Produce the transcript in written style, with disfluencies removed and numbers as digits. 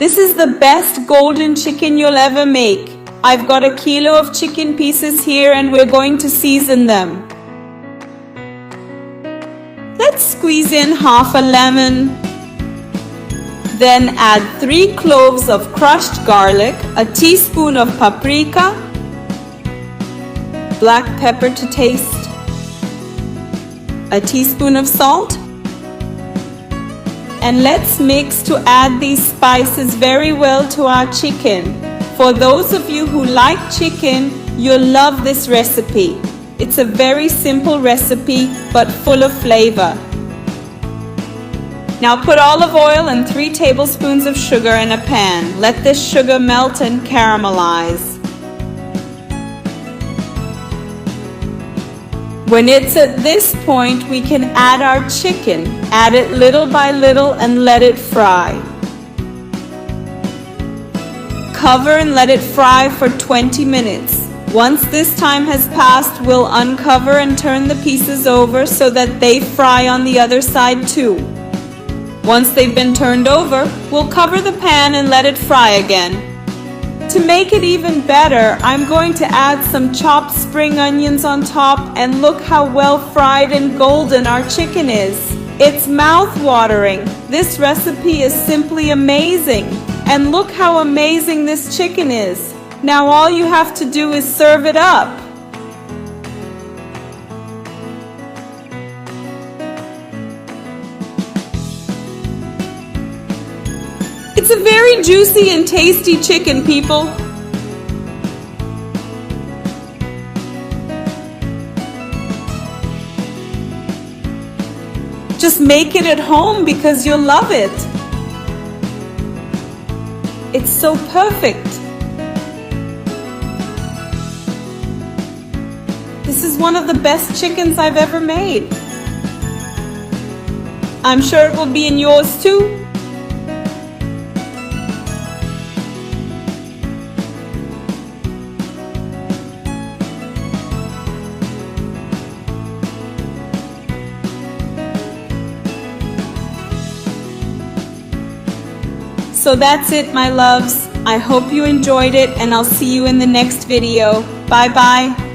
This is the best golden chicken you'll ever make. I've got a kilo of chicken pieces here and we're going to season them. Let's squeeze in half a lemon. Then add 3 cloves of crushed garlic, a teaspoon of paprika, black pepper to taste, a teaspoon of salt, and let's mix to add these spices very well to our chicken. For those of you who like chicken, you'll love this recipe. It's a very simple recipe but full of flavor. Now put olive oil and 3 tablespoons of sugar in a pan. Let this sugar melt and caramelize. When it's at this point, we can add our chicken. Add it little by little and let it fry. Cover and let it fry for 20 minutes. Once this time has passed, we'll uncover and turn the pieces over so that they fry on the other side too. Once they've been turned over, we'll cover the pan and let it fry again. To make it even better, I'm going to add some chopped spring onions on top, and look how well fried and golden our chicken is. It's mouth-watering. This recipe is simply amazing. And look how amazing this chicken is. Now all you have to do is serve it up. It's a very juicy and tasty chicken, people. Just make it at home because you'll love it. It's so perfect. This is one of the best chickens I've ever made. I'm sure it will be in yours too. So that's it, my loves. I hope you enjoyed it, and I'll see you in the next video. Bye bye.